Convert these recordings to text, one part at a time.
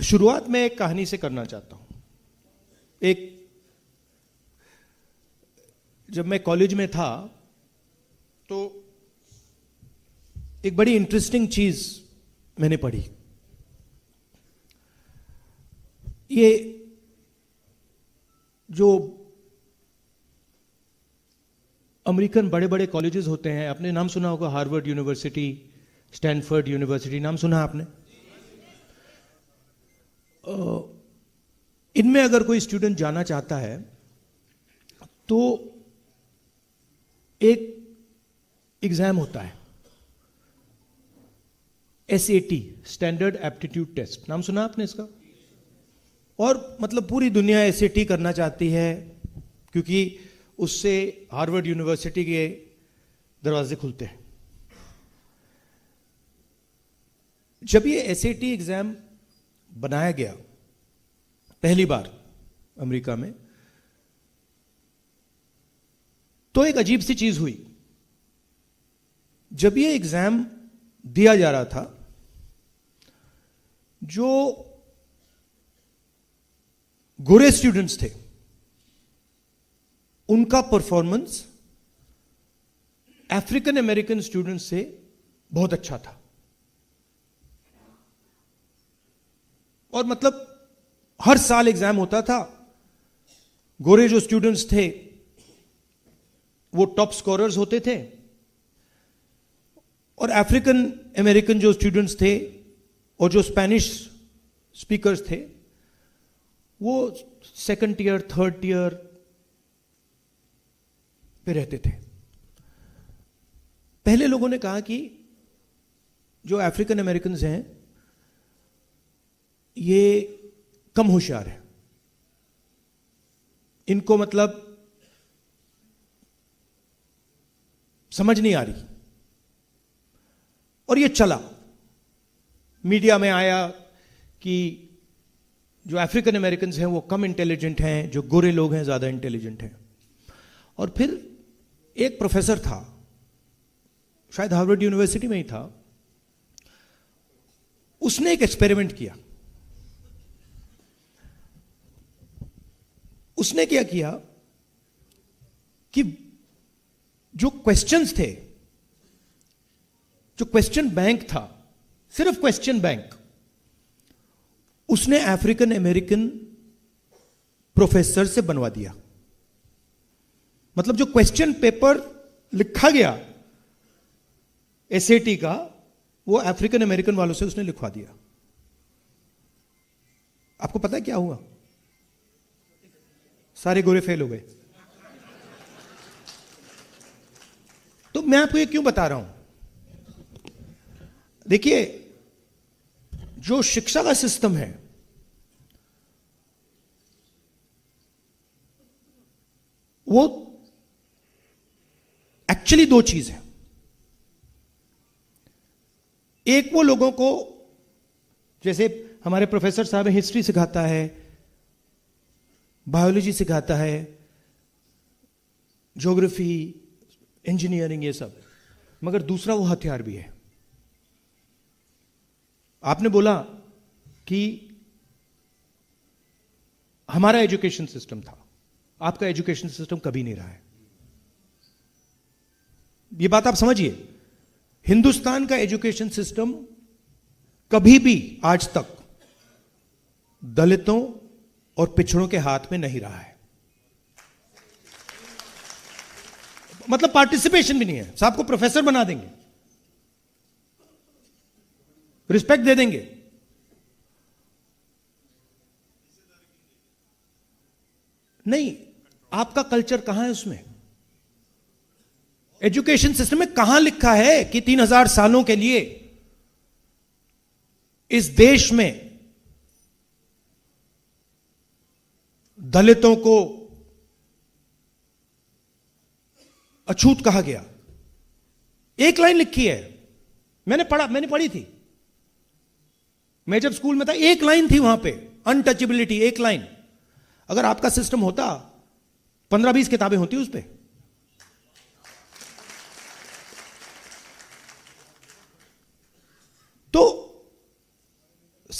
शुरुआत मैं एक कहानी से करना चाहता हूं। जब मैं कॉलेज में था तो एक बड़ी इंटरेस्टिंग चीज मैंने पढ़ी। ये जो अमेरिकन बड़े बड़े कॉलेजेस होते हैं, आपने नाम सुना होगा, हार्वर्ड यूनिवर्सिटी, स्टैनफोर्ड यूनिवर्सिटी, नाम सुना है आपने? इनमें अगर कोई स्टूडेंट जाना चाहता है तो एक एग्जाम होता है, SAT, स्टैंडर्ड एप्टीट्यूड टेस्ट। नाम सुना आपने इसका? और मतलब पूरी दुनिया SAT करना चाहती है क्योंकि उससे हार्वर्ड यूनिवर्सिटी के दरवाजे खुलते हैं। जब ये SAT एग्जाम बनाया गया पहली बार अमेरिका में, तो एक अजीब सी चीज हुई। जब ये एग्जाम दिया जा रहा था, जो गोरे स्टूडेंट्स थे उनका परफॉर्मेंस अफ्रीकन अमेरिकन स्टूडेंट्स से बहुत अच्छा था। और मतलब हर साल एग्जाम होता था, गोरे जो स्टूडेंट्स थे वो टॉप स्कोरर्स होते थे, और अफ्रीकन अमेरिकन जो स्टूडेंट्स थे और जो स्पेनिश स्पीकर्स थे वो सेकंड टियर, थर्ड टियर पे रहते थे। पहले लोगों ने कहा कि जो अफ्रीकन अमेरिकन हैं ये कम होशियार है, इनको मतलब समझ नहीं आ रही। और ये चला, मीडिया में आया कि जो अफ्रीकन अमेरिकन हैं वो कम इंटेलिजेंट हैं, जो गोरे लोग हैं ज्यादा इंटेलिजेंट हैं। और फिर एक प्रोफेसर था, शायद हार्वर्ड यूनिवर्सिटी में ही था, उसने एक एक्सपेरिमेंट किया। उसने क्या किया कि जो क्वेश्चंस थे, जो क्वेश्चन बैंक था, सिर्फ क्वेश्चन बैंक, उसने अफ्रीकन अमेरिकन प्रोफेसर से बनवा दिया। मतलब जो क्वेश्चन पेपर लिखा गया SAT का, वो अफ्रीकन अमेरिकन वालों से उसने लिखवा दिया। आपको पता है क्या हुआ? सारे गोरे फेल हो गए। तो मैं आपको ये क्यों बता रहा हूं? देखिए, जो शिक्षा का सिस्टम है वो एक्चुअली दो चीज है। एक वो लोगों को, जैसे हमारे प्रोफेसर साहब हिस्ट्री सिखाता है, बायोलॉजी सिखाता है, ज्योग्राफी, इंजीनियरिंग, ये सब, मगर दूसरा वो हथियार भी है। आपने बोला कि हमारा एजुकेशन सिस्टम था, आपका एजुकेशन सिस्टम कभी नहीं रहा है। ये बात आप समझिए, हिंदुस्तान का एजुकेशन सिस्टम कभी भी आज तक दलितों और पिछड़ों के हाथ में नहीं रहा है। मतलब पार्टिसिपेशन भी नहीं है। साहब को प्रोफेसर बना देंगे, रिस्पेक्ट दे देंगे, नहीं, आपका कल्चर कहां है उसमें? एजुकेशन सिस्टम में कहां लिखा है कि 3000 सालों के लिए इस देश में दलितों को अछूत कहा गया? एक लाइन लिखी है, मैंने पढ़ी थी, मैं जब स्कूल में था, एक लाइन थी वहां पे, अनटचेबिलिटी, एक लाइन। अगर आपका सिस्टम होता, 15-20 किताबें होती उस पे। तो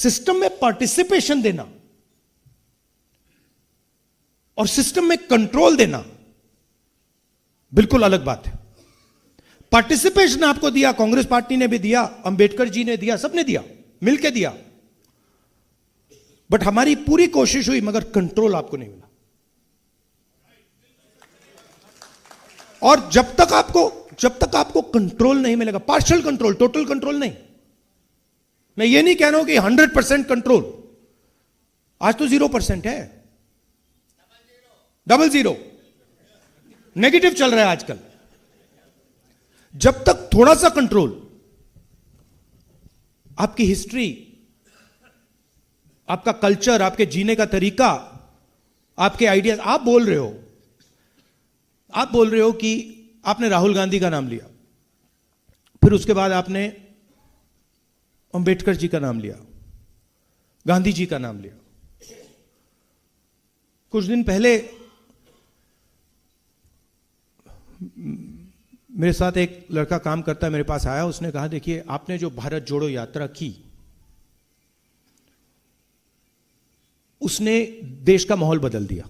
सिस्टम में पार्टिसिपेशन देना और सिस्टम में कंट्रोल देना बिल्कुल अलग बात है। पार्टिसिपेशन आपको दिया, कांग्रेस पार्टी ने भी दिया, अंबेडकर जी ने दिया, सबने दिया, मिलके दिया, बट हमारी पूरी कोशिश हुई मगर कंट्रोल आपको नहीं मिला। और जब तक आपको कंट्रोल नहीं मिलेगा, पार्शियल कंट्रोल, टोटल कंट्रोल नहीं, मैं ये नहीं कह रहा हूं कि 100% कंट्रोल, आज तो 0% है, 00 नेगेटिव चल रहा है आजकल। जब तक थोड़ा सा कंट्रोल, आपकी हिस्ट्री, आपका कल्चर, आपके जीने का तरीका, आपके आइडियाज, आप बोल रहे हो कि आपने राहुल गांधी का नाम लिया, फिर उसके बाद आपने अंबेडकर जी का नाम लिया, गांधी जी का नाम लिया। कुछ दिन पहले मेरे साथ एक लड़का काम करता है, मेरे पास आया, उसने कहा देखिए आपने जो भारत जोड़ो यात्रा की, उसने देश का माहौल बदल दिया।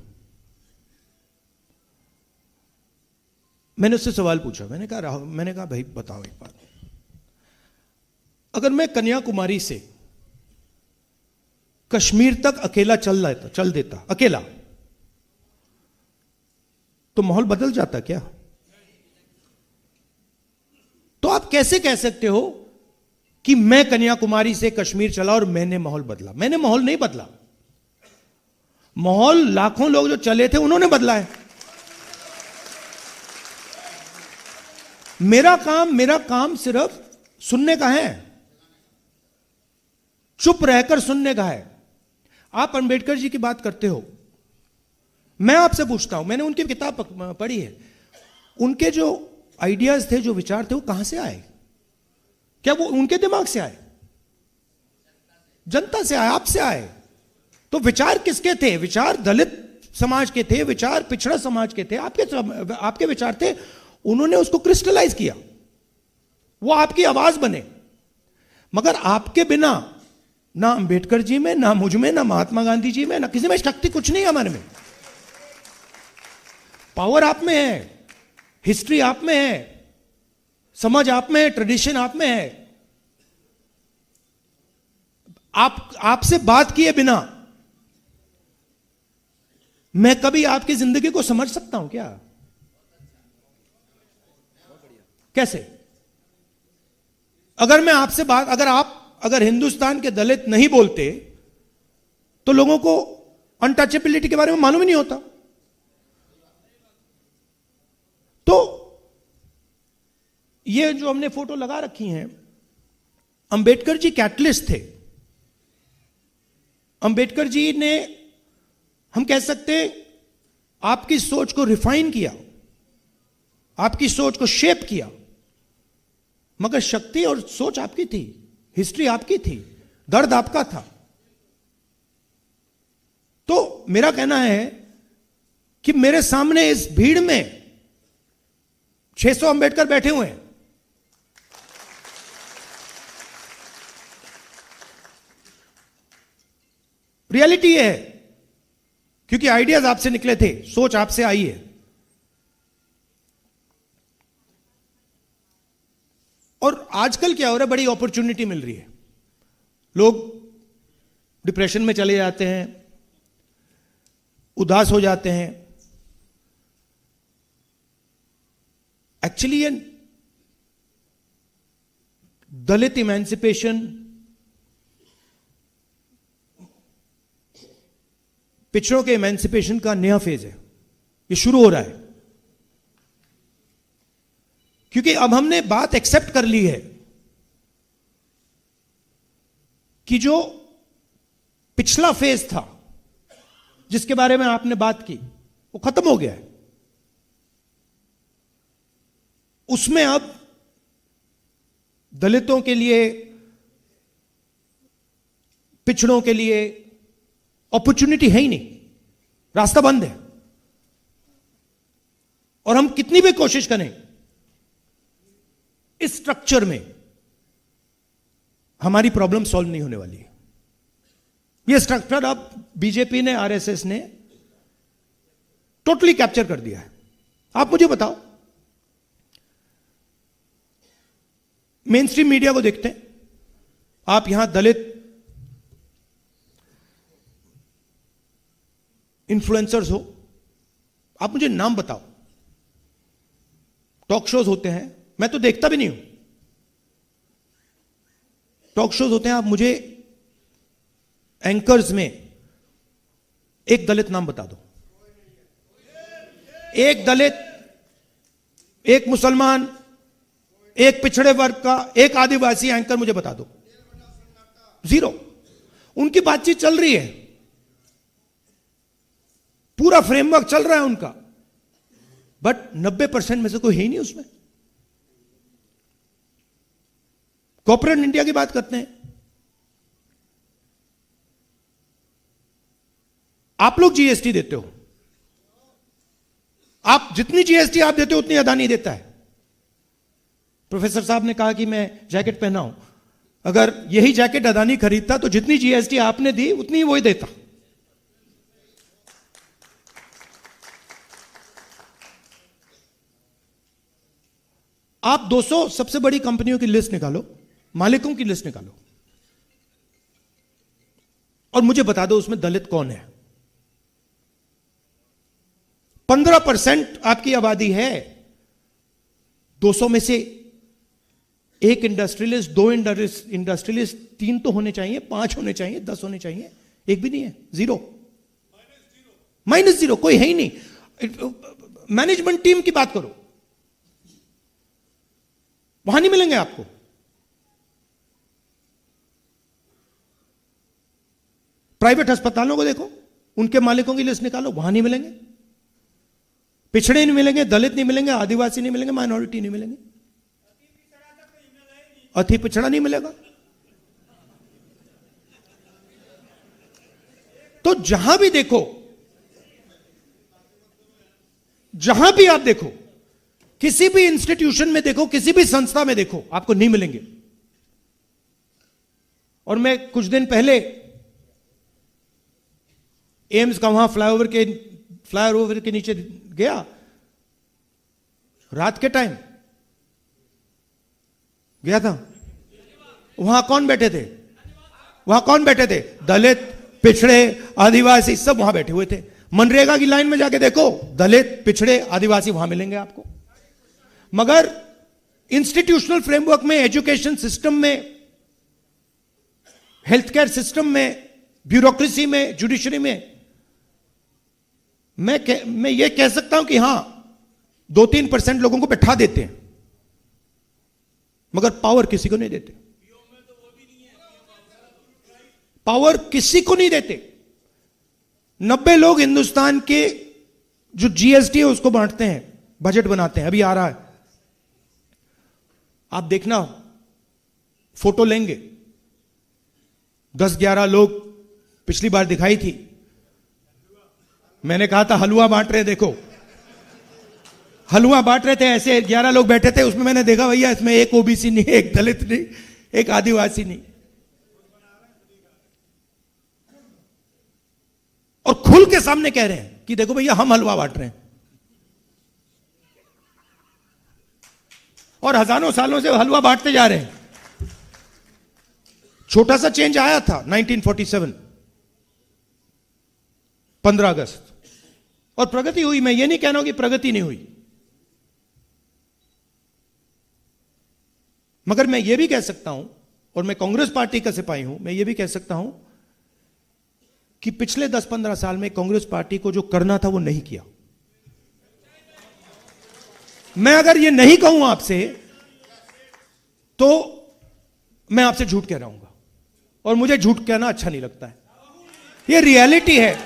मैंने उससे सवाल पूछा, मैंने कहा भाई बताओ एक बात, अगर मैं कन्याकुमारी से कश्मीर तक अकेला चल देता अकेला, तो माहौल बदल जाता क्या? तो आप कैसे कह सकते हो कि मैं कन्याकुमारी से कश्मीर चला और मैंने माहौल बदला? मैंने माहौल नहीं बदला, माहौल लाखों लोग जो चले थे उन्होंने बदला है। मेरा काम सिर्फ सुनने का है, चुप रहकर सुनने का है। आप अंबेडकर जी की बात करते हो, मैं आपसे पूछता हूं, मैंने उनकी किताब पढ़ी है, उनके जो आइडियाज थे, जो विचार थे, वो कहां से आए? क्या वो उनके दिमाग से आए? जनता से आए, आपसे आए? तो विचार किसके थे? विचार दलित समाज के थे, विचार पिछड़ा समाज के थे, आपके विचार थे। उन्होंने उसको क्रिस्टलाइज किया, वो आपकी आवाज बने। मगर आपके बिना ना अंबेडकर जी में, ना मुझ में, ना महात्मा गांधी जी में, ना किसी में शक्ति, कुछ नहीं है हमारे में। पावर आप में है, हिस्ट्री आप में है, समझ आप में है, ट्रेडिशन आप में है। आपसे बात किए बिना मैं कभी आपकी जिंदगी को समझ सकता हूं क्या? कैसे? अगर मैं आपसे बात, अगर हिंदुस्तान के दलित नहीं बोलते तो लोगों को अनटचेबिलिटी के बारे में मालूम ही नहीं होता। तो ये जो हमने फोटो लगा रखी हैं, अंबेडकर जी कैटलिस्ट थे। अंबेडकर जी ने, हम कह सकते, आपकी सोच को रिफाइन किया, आपकी सोच को शेप किया। मगर शक्ति और सोच आपकी थी, हिस्ट्री आपकी थी, दर्द आपका था। तो मेरा कहना है कि मेरे सामने इस भीड़ में 600 अंबेडकर बैठे हुए हैं। रियलिटी है, क्योंकि आइडियाज आपसे निकले थे, सोच आपसे आई है। और आजकल क्या हो रहा है, बड़ी अपॉर्चुनिटी मिल रही है। लोग डिप्रेशन में चले जाते हैं, उदास हो जाते हैं। एक्चुअली ये दलित इमेंसिपेशन, पिछड़ों के इमेंसिपेशन का नया फेज है, ये शुरू हो रहा है। क्योंकि अब हमने बात एक्सेप्ट कर ली है कि जो पिछला फेज था, जिसके बारे में आपने बात की, वो खत्म हो गया है। उसमें अब दलितों के लिए, पिछड़ों के लिए अपॉर्चुनिटी है ही नहीं, रास्ता बंद है। और हम कितनी भी कोशिश करें, इस स्ट्रक्चर में हमारी प्रॉब्लम सॉल्व नहीं होने वाली है। ये स्ट्रक्चर अब बीजेपी ने, आरएसएस ने टोटली कैप्चर कर दिया है। आप मुझे बताओ, मेन स्ट्रीम मीडिया को देखते हैं, आप यहां दलित इन्फ्लुएंसर्स हो, आप मुझे नाम बताओ। टॉक शोज होते हैं, मैं तो देखता भी नहीं हूं, टॉक शोज होते हैं, आप मुझे एंकर्स में एक दलित नाम बता दो। एक दलित, एक मुसलमान, एक पिछड़े वर्ग का, एक आदिवासी एंकर मुझे बता दो। जीरो। उनकी बातचीत चल रही है, पूरा फ्रेमवर्क चल रहा है उनका, बट 90% में से कोई है ही नहीं उसमें। कॉर्पोरेट इंडिया की बात करते हैं, आप लोग जीएसटी देते हो, आप जितनी जीएसटी आप देते हो उतनी अदानी देता है। प्रोफेसर साहब ने कहा कि मैं जैकेट पहना हूं, अगर यही जैकेट अदानी खरीदता तो जितनी जीएसटी आपने दी उतनी वही देता। आप 200 सबसे बड़ी कंपनियों की लिस्ट निकालो, मालिकों की लिस्ट निकालो, और मुझे बता दो उसमें दलित कौन है। 15% आपकी आबादी है, 200 में से एक इंडस्ट्रियलिस्ट, 2 इंडस्ट्रियलिस्ट, 3 तो होने चाहिए, 5 होने चाहिए, 10 होने चाहिए, एक भी नहीं है, जीरो, -0, कोई है ही नहीं। मैनेजमेंट टीम की बात करो, वहां नहीं मिलेंगे आपको। प्राइवेट अस्पतालों को देखो, उनके मालिकों की लिस्ट निकालो, वहां नहीं मिलेंगे। पिछड़े नहीं मिलेंगे, दलित नहीं मिलेंगे, आदिवासी नहीं मिलेंगे, माइनॉरिटी नहीं मिलेंगे, अति पिछड़ा नहीं मिलेगा। तो जहां भी देखो, जहां भी आप देखो, किसी भी इंस्टीट्यूशन में देखो, किसी भी संस्था में देखो, आपको नहीं मिलेंगे। और मैं कुछ दिन पहले एम्स का वहां फ्लाईओवर के नीचे गया, रात के टाइम गया था, वहां कौन बैठे थे? वहां कौन बैठे थे? दलित, पिछड़े, आदिवासी, सब वहां बैठे हुए थे। मनरेगा की लाइन में जाके देखो, दलित, पिछड़े, आदिवासी वहां मिलेंगे आपको। मगर इंस्टीट्यूशनल फ्रेमवर्क में, एजुकेशन सिस्टम में, हेल्थ केयर सिस्टम में, ब्यूरोक्रेसी में, जुडिशरी में, मैं ये कह सकता हूं कि हां 2-3% लोगों को बैठा देते हैं, मगर पावर किसी को नहीं देते। पावर किसी को नहीं देते। 90 लोग हिंदुस्तान के जो जीएसटी है उसको बांटते हैं, बजट बनाते हैं, अभी आ रहा है, आप देखना, फोटो लेंगे, 10-11 लोग पिछली बार दिखाई थी, मैंने कहा था हलवा बांट रहे, देखो हलवा बांट रहे थे, ऐसे 11 लोग बैठे थे, उसमें मैंने देखा भैया इसमें एक ओबीसी नहीं, एक दलित नहीं, एक आदिवासी नहीं, और खुल के सामने कह रहे हैं कि देखो भैया हम हलवा बांट रहे हैं। और हजारों सालों से हलवा बांटते जा रहे हैं। छोटा सा चेंज आया था 1947, 15 अगस्त, और प्रगति हुई। मैं ये नहीं कह रहा हूं कि प्रगति नहीं हुई, मगर मैं ये भी कह सकता हूं, और मैं कांग्रेस पार्टी का सिपाही हूं, मैं ये भी कह सकता हूं कि पिछले 10-15 साल में कांग्रेस पार्टी को जो करना था वो नहीं किया। मैं अगर ये नहीं कहूं आपसे तो मैं आपसे झूठ कह रहा हूं, और मुझे झूठ कहना अच्छा नहीं लगता है। ये रियलिटी है,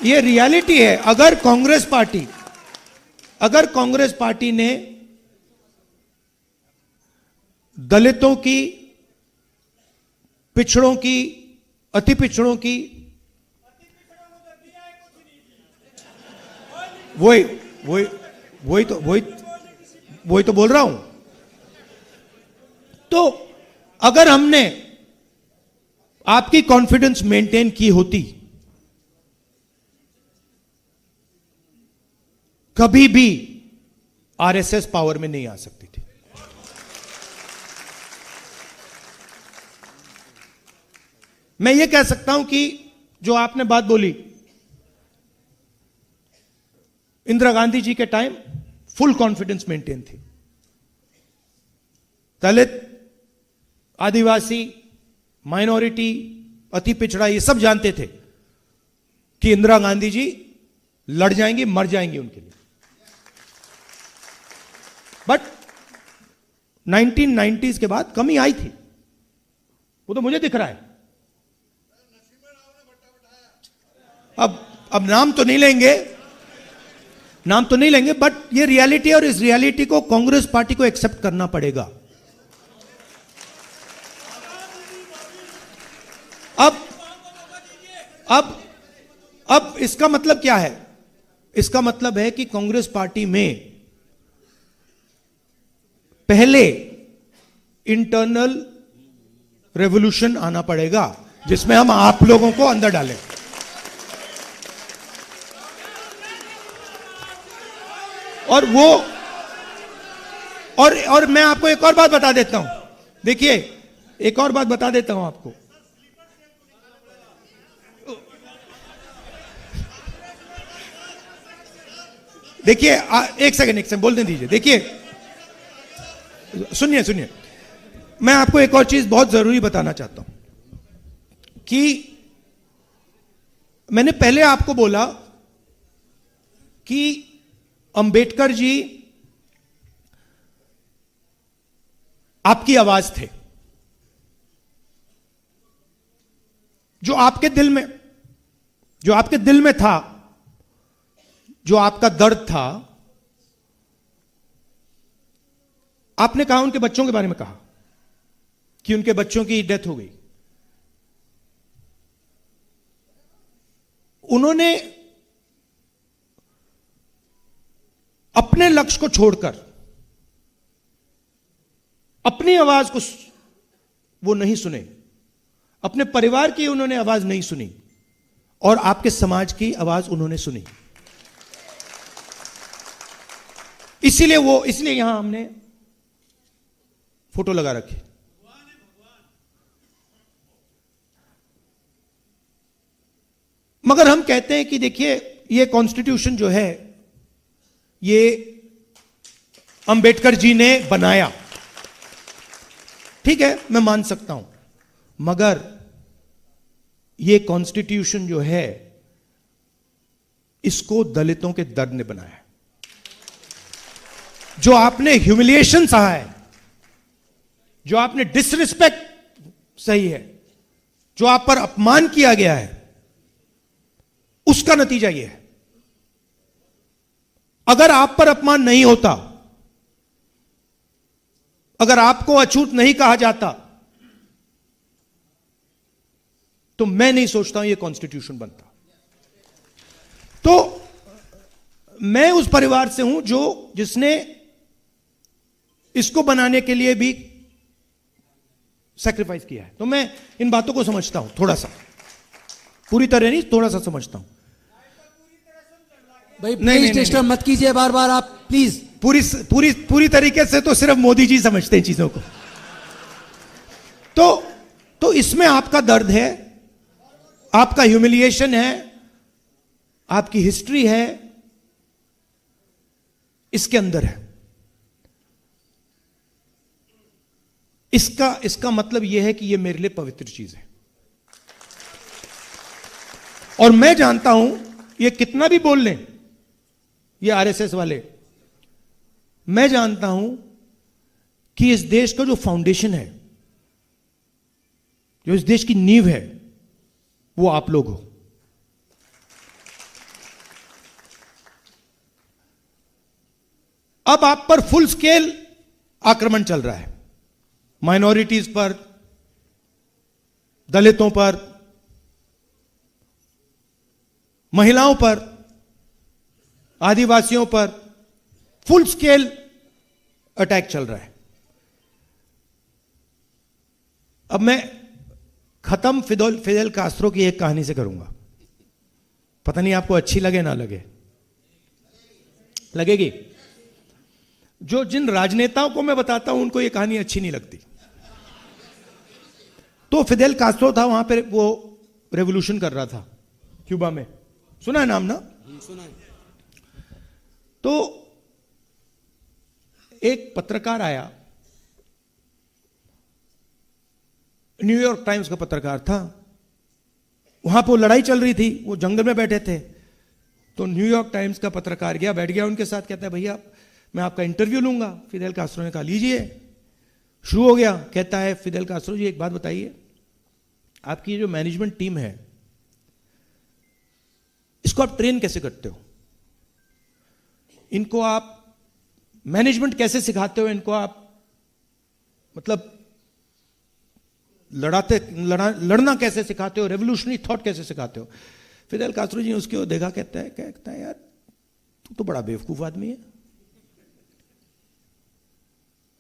ये रियलिटी है। अगर कांग्रेस पार्टी ने दलितों की, पिछड़ों की, अति पिछड़ों की, वही तो बोल रहा हूं। तो अगर हमने आपकी कॉन्फिडेंस मेंटेन की होती, कभी भी आरएसएस पावर में नहीं आ सकती थी। मैं यह कह सकता हूं कि जो आपने बात बोली, इंदिरा गांधी जी के टाइम फुल कॉन्फिडेंस मेंटेन थी। दलित, आदिवासी, माइनॉरिटी, अति पिछड़ा, ये सब जानते थे कि इंदिरा गांधी जी लड़ जाएंगी, मर जाएंगी उनके लिए। बट 1990s के बाद कमी आई थी, वो तो मुझे दिख रहा है। अब नाम तो नहीं लेंगे, बट ये रियलिटी, और इस रियलिटी को कांग्रेस पार्टी को एक्सेप्ट करना पड़ेगा। अब इसका मतलब क्या है? इसका मतलब है कि कांग्रेस पार्टी में पहले इंटरनल रेवोल्यूशन आना पड़ेगा, जिसमें हम आप लोगों को अंदर डालें। और वो और मैं आपको एक और बात बता देता हूं। देखिए, एक और बात बता देता हूं आपको। देखिए, एक सेकंड बोलने दीजिए। देखिए, सुनिए, मैं आपको एक और चीज बहुत जरूरी बताना चाहता हूं कि मैंने पहले आपको बोला कि अंबेडकर जी आपकी आवाज थे, जो आपके दिल में था, जो आपका दर्द था। आपने कहा, उनके बच्चों के बारे में कहा कि उनके बच्चों की डेथ हो गई। उन्होंने अपने लक्ष्य को छोड़कर अपनी आवाज को वो नहीं सुने, अपने परिवार की उन्होंने आवाज नहीं सुनी, और आपके समाज की आवाज उन्होंने सुनी। इसलिए यहां हमने फोटो लगा रखी। मगर हम कहते हैं कि देखिए, ये कॉन्स्टिट्यूशन जो है, ये अंबेडकर जी ने बनाया, ठीक है, मैं मान सकता हूं। मगर ये कॉन्स्टिट्यूशन जो है, इसको दलितों के दर्द ने बनाया है। जो आपने ह्यूमिलिएशन सहा है, जो आपने डिसरिस्पेक्ट सही है, जो आप पर अपमान किया गया है, उसका नतीजा यह है। अगर आप पर अपमान नहीं होता, अगर आपको अछूत नहीं कहा जाता, तो मैं नहीं सोचता हूं यह कॉन्स्टिट्यूशन बनता। तो मैं उस परिवार से हूं जिसने इसको बनाने के लिए भी सैक्रिफाइस किया है। तो मैं इन बातों को समझता हूं, थोड़ा सा, पूरी तरह नहीं, थोड़ा सा समझता हूं। भाई नहीं, डिस्टर्ब मत कीजिए बार बार आप, प्लीज। पूरी तरीके से तो सिर्फ मोदी जी समझते हैं चीजों को। तो इसमें आपका दर्द है, आपका ह्यूमिलिएशन है, आपकी हिस्ट्री है, इसके अंदर है। इसका मतलब यह है कि यह मेरे लिए पवित्र चीज है। और मैं जानता हूं, ये कितना भी बोल लें ये आरएसएस वाले, मैं जानता हूं कि इस देश का जो फाउंडेशन है, जो इस देश की नींव है, वो आप लोग हो। अब आप पर फुल स्केल आक्रमण चल रहा है, माइनॉरिटीज पर, दलितों पर, महिलाओं पर, आदिवासियों पर फुल स्केल अटैक चल रहा है। अब मैं खत्म फिदेल कास्ट्रो की एक कहानी से करूंगा, पता नहीं आपको अच्छी लगे ना लगे, लगेगी। जो जिन राजनेताओं को मैं बताता हूं उनको ये कहानी अच्छी नहीं लगती। तो फिदेल कास्ट्रो था वहां पे, वो रेवोल्यूशन कर रहा था क्यूबा में, सुना है नाम ना? सुना है। तो एक पत्रकार आया, न्यूयॉर्क टाइम्स का पत्रकार था, वहां पर लड़ाई चल रही थी, वो जंगल में बैठे थे। तो न्यूयॉर्क टाइम्स का पत्रकार गया, बैठ गया उनके साथ, कहता है भैया मैं आपका इंटरव्यू लूंगा। फिदेल कास्ट्रो ने कहा लीजिए। शुरू हो गया, कहता है फिदेल कास्ट्रो जी एक बात बताइए, आपकी जो मैनेजमेंट टीम है इसको आप ट्रेन कैसे करते हो? इनको आप मैनेजमेंट कैसे सिखाते हो? इनको आप मतलब लड़ना कैसे सिखाते हो? रेवोल्यूशनरी थॉट कैसे सिखाते हो? फिदेल कास्ट्रो जी ने उसको देखा, कहता है यार तू तो बड़ा बेवकूफ आदमी है,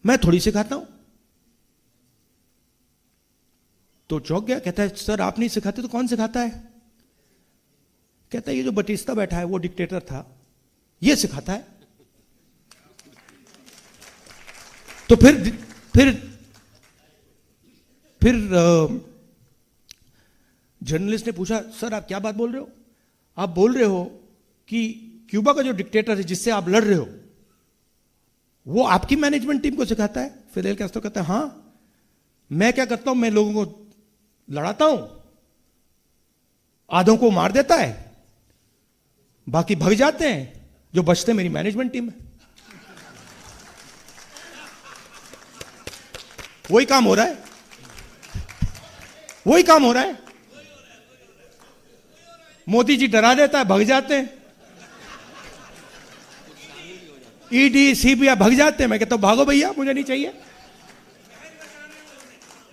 मैं थोड़ी सिखाता हूं। तो चौंक गया, कहता है सर आप नहीं सिखाते तो कौन सिखाता है? कहता है ये जो बटिस्ता बैठा है वो डिक्टेटर था, ये सिखाता है। तो फिर जर्नलिस्ट ने पूछा सर आप क्या बात बोल रहे हो? आप बोल रहे हो कि क्यूबा का जो डिक्टेटर है जिससे आप लड़ रहे हो वो आपकी मैनेजमेंट टीम को सिखाता है? फिदेल कास्ट्रो कहता है हां, मैं क्या करता हूं, मैं लोगों को लड़ाता हूं, आधों को मार देता है, बाकी भग जाते हैं, जो बचते मेरी मैनेजमेंट टीम है। वही काम हो रहा है, वही काम हो रहा है। मोदी जी डरा देता है, भग जाते हैं, ईडी सीबीआई भग जाते हैं। मैं कहता हूं भागो भैया, मुझे नहीं चाहिए,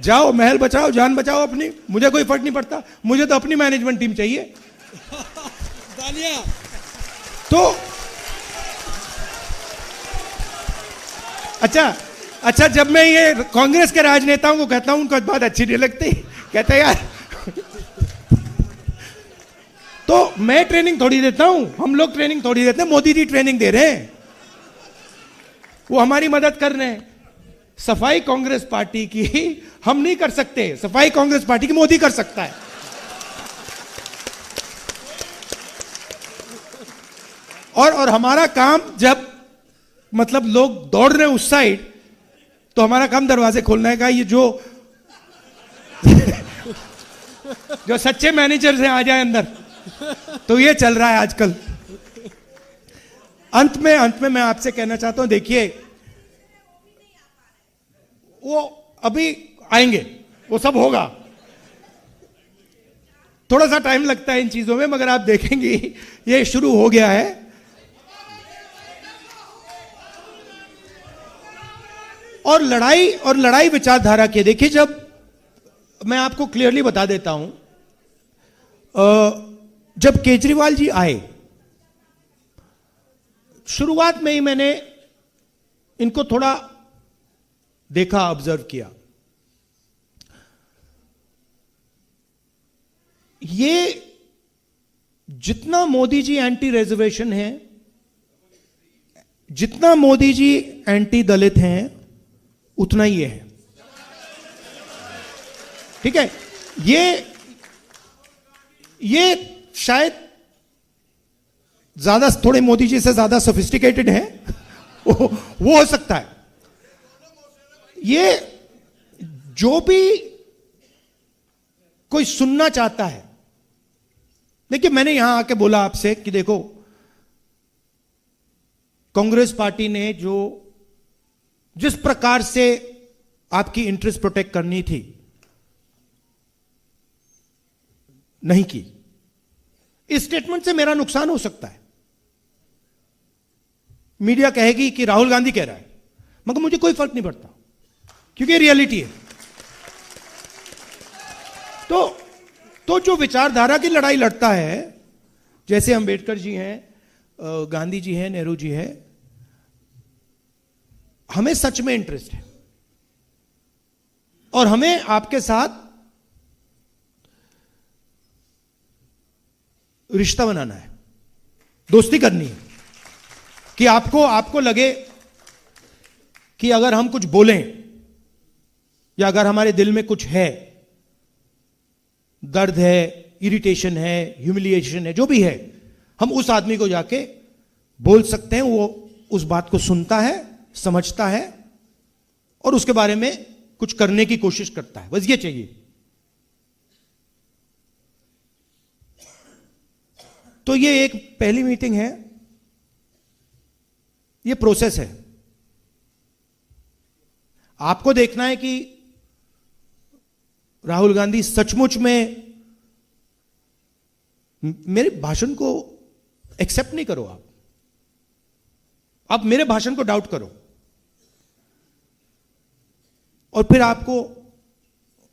जाओ महल बचाओ, जान बचाओ अपनी, मुझे कोई फर्क नहीं पड़ता, मुझे तो अपनी मैनेजमेंट टीम चाहिए। तो अच्छा जब मैं ये कांग्रेस के राजनेताओं को कहता हूं उनको बात अच्छी नहीं लगती, कहते हैं यार तो मैं ट्रेनिंग थोड़ी देता हूं, हम लोग ट्रेनिंग थोड़ी देते हैं, मोदी जी ट्रेनिंग दे रहे हैं, वो हमारी मदद कर रहे हैं। सफाई कांग्रेस पार्टी की हम नहीं कर सकते, सफाई कांग्रेस पार्टी की मोदी कर सकता है। और हमारा काम जब मतलब लोग दौड़ रहे हैं उस साइड, तो हमारा काम दरवाजे खोलने का, ये जो जो सच्चे मैनेजर्स हैं आ जाए अंदर, तो ये चल रहा है आजकल। अंत में मैं आपसे कहना चाहता हूं, देखिए वो अभी आएंगे, वो सब होगा, थोड़ा सा टाइम लगता है इन चीजों में, मगर आप देखेंगे ये शुरू हो गया है। और लड़ाई विचारधारा की, देखिए जब मैं आपको क्लियरली बता देता हूं, जब केजरीवाल जी आए, शुरुआत में ही मैंने इनको थोड़ा देखा, ऑब्जर्व किया। ये जितना मोदी जी एंटी रिजर्वेशन है, जितना मोदी जी एंटी दलित हैं, उतना ही ये है, ठीक है? ये शायद ज्यादा, थोड़े मोदी जी से ज्यादा सोफिस्टिकेटेड है, वो हो सकता है। ये जो भी कोई सुनना चाहता है, देखिए मैंने यहां आके बोला आपसे कि देखो कांग्रेस पार्टी ने जिस प्रकार से आपकी इंटरेस्ट प्रोटेक्ट करनी थी, नहीं की। इस स्टेटमेंट से मेरा नुकसान हो सकता है, मीडिया कहेगी कि राहुल गांधी कह रहा है, मगर मुझे कोई फर्क नहीं पड़ता, क्योंकि रियलिटी है। तो जो विचारधारा की लड़ाई लड़ता है, जैसे अंबेडकर जी हैं, गांधी जी हैं, नेहरू जी हैं, हमें सच में इंटरेस्ट है और हमें आपके साथ रिश्ता बनाना है, दोस्ती करनी है कि आपको लगे कि अगर हम कुछ बोलें या अगर हमारे दिल में कुछ है, दर्द है, इरिटेशन है, ह्यूमिलिएशन है, जो भी है, हम उस आदमी को जाके बोल सकते हैं। वो उस बात को सुनता है, समझता है और उसके बारे में कुछ करने की कोशिश करता है। बस ये चाहिए। तो ये एक पहली मीटिंग है, ये प्रोसेस है। आपको देखना है कि राहुल गांधी सचमुच में, मेरे भाषण को एक्सेप्ट नहीं करो, आप मेरे भाषण को डाउट करो और फिर आपको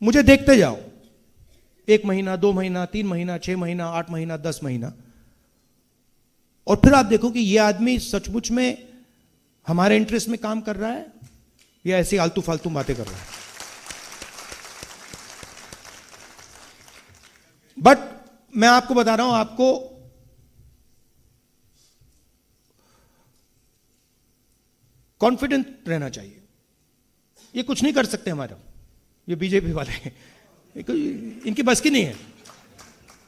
मुझे देखते जाओ 1 महीना, 2 महीना, 3 महीना, 6 महीना, 8 महीना, 10 महीना, और फिर आप देखो कि यह आदमी सचमुच में हमारे इंटरेस्ट में काम कर रहा है या ऐसी आलतू फालतू बातें कर रहा है। बट मैं आपको बता रहा हूं, आपको कॉन्फिडेंट रहना चाहिए। ये कुछ नहीं कर सकते हमारा, ये बीजेपी वाले इनकी बस की नहीं है,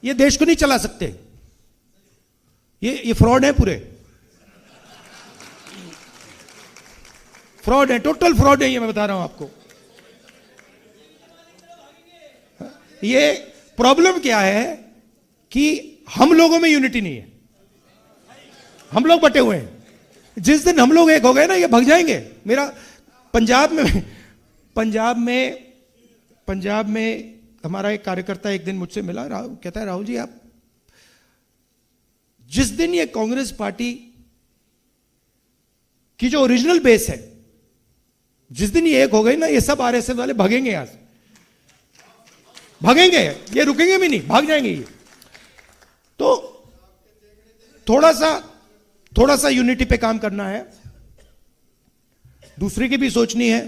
ये देश को नहीं चला सकते, ये फ्रॉड है, पूरे फ्रॉड है, टोटल फ्रॉड है, ये मैं बता रहा हूं आपको। ये प्रॉब्लम क्या है कि हम लोगों में यूनिटी नहीं है, हम लोग बटे हुए हैं। जिस दिन हम लोग एक हो गए ना, ये भग जाएंगे। मेरा पंजाब में हमारा एक कार्यकर्ता एक दिन मुझसे मिला, कहता है राहुल जी, आप जिस दिन ये कांग्रेस पार्टी की जो ओरिजिनल बेस है, जिस दिन ये एक हो गई ना, ये सब आरएसएस वाले भागेंगे, यहां से भागेंगे, ये रुकेंगे भी नहीं, भाग जाएंगे ये। तो थोड़ा सा यूनिटी पे काम करना है, दूसरे की भी सोचनी है।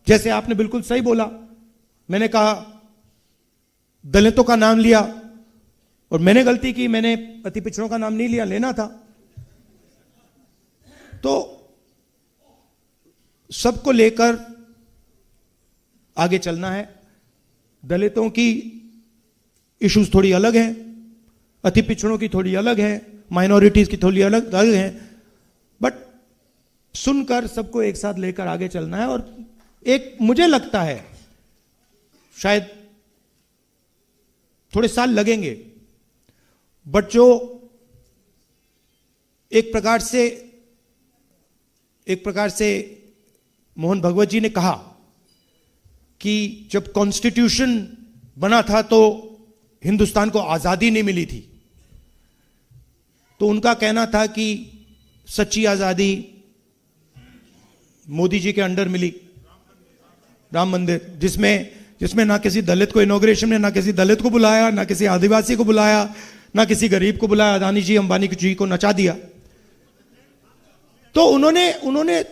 जैसे आपने बिल्कुल सही बोला, मैंने कहा दलितों का नाम लिया और मैंने गलती की, मैंने अति पिछड़ों का नाम नहीं लिया, लेना था। तो सबको लेकर आगे चलना है। दलितों की इश्यूज थोड़ी अलग हैं, अति पिछड़ों की थोड़ी अलग है, माइनॉरिटीज की थोड़ी अलग है, बट सुनकर सबको एक साथ लेकर आगे चलना है। और एक मुझे लगता है शायद थोड़े साल लगेंगे, बट जो एक प्रकार से मोहन भगवत जी ने कहा कि जब कॉन्स्टिट्यूशन बना था तो हिंदुस्तान को आजादी नहीं मिली थी, तो उनका कहना था कि सच्ची आजादी मोदी जी के अंडर मिली, राम मंदिर, जिसमें ना किसी दलित को इनॉग्रेशन में, ना किसी दलित को बुलाया, ना किसी आदिवासी को बुलाया, ना किसी गरीब को बुलाया, अदानी जी अंबानी जी को नचा दिया। तो उन्होंने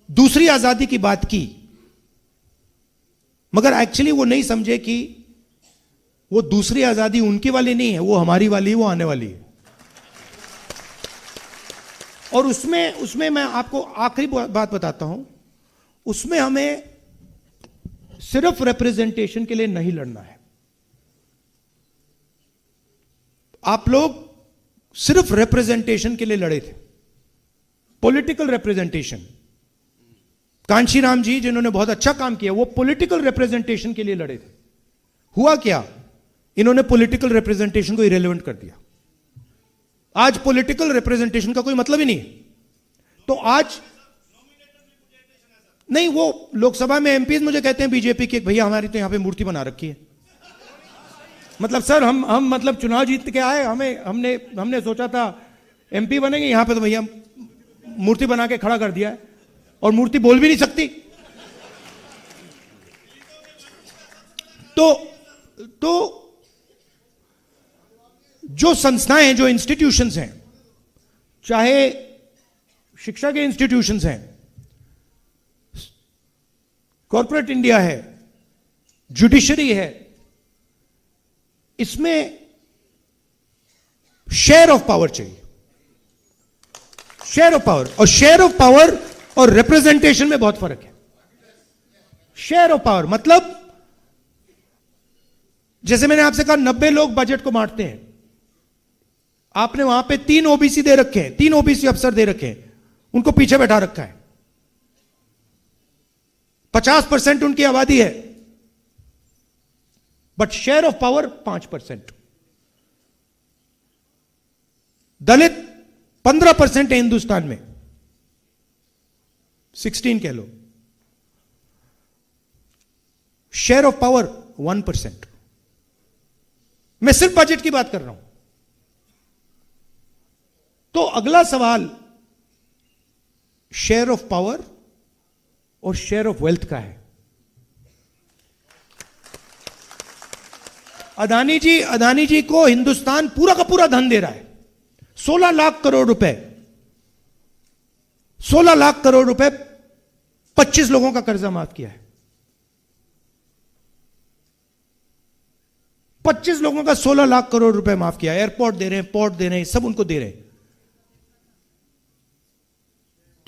दूसरी आजादी की बात की, मगर एक्चुअली वो नहीं समझे कि वो दूसरी आजादी उनकी वाली नहीं है, वो हमारी वाली, वो आने वाली है। और उसमें मैं आपको आखिरी बात बताता हूं, उसमें हमें सिर्फ रिप्रेजेंटेशन के लिए नहीं लड़ना है। आप लोग सिर्फ रिप्रेजेंटेशन के लिए लड़े थे, पॉलिटिकल रिप्रेजेंटेशन। कांशीराम जी जिन्होंने बहुत अच्छा काम किया, वो पॉलिटिकल रिप्रेजेंटेशन के लिए लड़े थे। हुआ क्या, इन्होंने पॉलिटिकल रिप्रेजेंटेशन को इरेलेवेंट कर दिया। आज पॉलिटिकल रिप्रेजेंटेशन का कोई मतलब ही नहीं है। तो आज नहीं, वो लोकसभा में एमपीज मुझे कहते हैं बीजेपी के, भैया हमारी तो यहां पे मूर्ति बना रखी है। मतलब सर हम मतलब चुनाव जीत के आए, हमने सोचा था एमपी बनेंगे, यहां पे तो भैया मूर्ति बना के खड़ा कर दिया है, और मूर्ति बोल भी नहीं सकती। तो जो संस्थाएं, जो इंस्टीट्यूशंस हैं, चाहे शिक्षा के इंस्टीट्यूशंस हैं, कॉर्पोरेट इंडिया है, जुडिशरी है, इसमें शेयर ऑफ पावर चाहिए, शेयर ऑफ पावर। और शेयर ऑफ पावर और रिप्रेजेंटेशन में बहुत फर्क है। शेयर ऑफ पावर मतलब जैसे मैंने आपसे कहा 90 लोग बजट को बांटते हैं, आपने वहां पे 3 ओबीसी दे रखे हैं, 3 ओबीसी अफसर दे रखे हैं, उनको पीछे बैठा रखा है। 50% उनकी आबादी है, बट शेयर ऑफ पावर 5%। दलित 15% है हिंदुस्तान में, 16 कह लो। Share of power 1%। मैं सिर्फ बजट की बात कर रहा हूं। तो अगला सवाल शेयर ऑफ पावर और शेयर ऑफ वेल्थ का है। अदानी जी को हिंदुस्तान पूरा का पूरा धन दे रहा है, 16 लाख करोड़ रुपए, 16 लाख करोड़ रुपए 25 लोगों का कर्जा माफ किया है। 25 लोगों का 16 लाख करोड़ रुपए माफ किया। एयरपोर्ट दे रहे हैं, पोर्ट दे रहे हैं, सब उनको दे रहे हैं।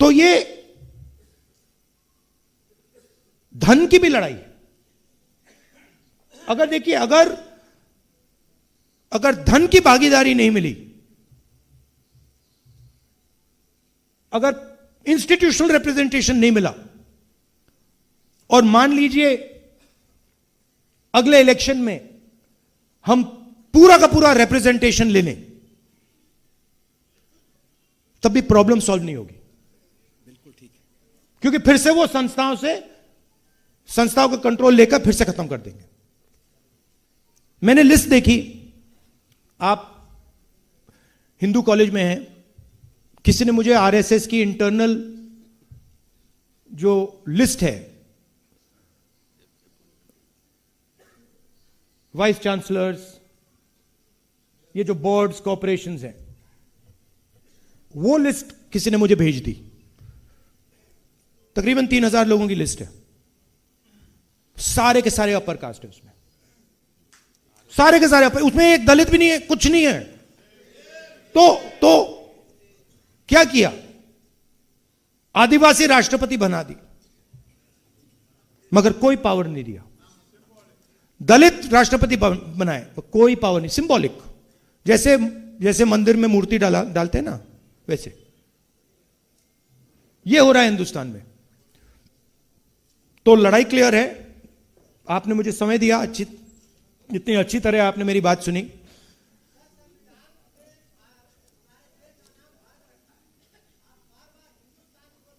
तो ये धन की भी लड़ाई है। अगर देखिए, अगर धन की भागीदारी नहीं मिली, अगर इंस्टीट्यूशनल रिप्रेजेंटेशन नहीं मिला, और मान लीजिए अगले इलेक्शन में हम पूरा का पूरा रिप्रेजेंटेशन ले लें, तब भी प्रॉब्लम सॉल्व नहीं होगी। बिल्कुल ठीक है, क्योंकि फिर से वो संस्थाओं का कंट्रोल लेकर फिर से खत्म कर देंगे। मैंने लिस्ट देखी, आप हिंदू कॉलेज में हैं, किसी ने मुझे आरएसएस की इंटरनल जो लिस्ट है, वाइस चांसलर्स, ये जो बोर्ड्स कॉर्पोरेशंस हैं, वो लिस्ट किसी ने मुझे भेज दी। तकरीबन 3000 लोगों की लिस्ट है, सारे के सारे अपर कास्ट है उसमें, सारे के सारे अपर, उसमें एक दलित भी नहीं है, कुछ नहीं है। तो क्या किया? आदिवासी राष्ट्रपति बना दी, मगर कोई पावर नहीं दिया। दलित राष्ट्रपति बनाए तो कोई पावर नहीं, सिंबॉलिक, जैसे मंदिर में मूर्ति डालते हैं ना, वैसे ये हो रहा है हिंदुस्तान में। तो लड़ाई क्लियर है। आपने मुझे समय दिया, इतनी अच्छी तरह आपने मेरी बात सुनी।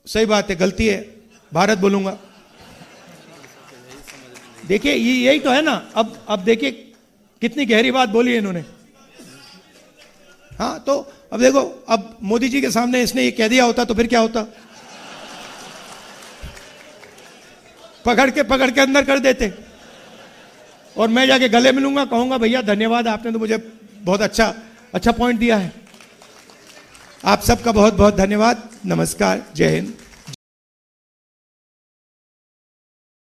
सही बात है, गलती है, भारत बोलूंगा। देखिए यही तो है ना। अब देखिए कितनी गहरी बात बोली है इन्होंने। हाँ, तो अब देखो, अब मोदी जी के सामने इसने ये कह दिया होता तो फिर क्या होता? पकड़ के अंदर कर देते, और मैं जाके गले मिलूंगा, कहूंगा भैया धन्यवाद, आपने तो मुझे बहुत अच्छा पॉइंट दिया है। आप सबका बहुत बहुत धन्यवाद। नमस्कार, जय हिंद।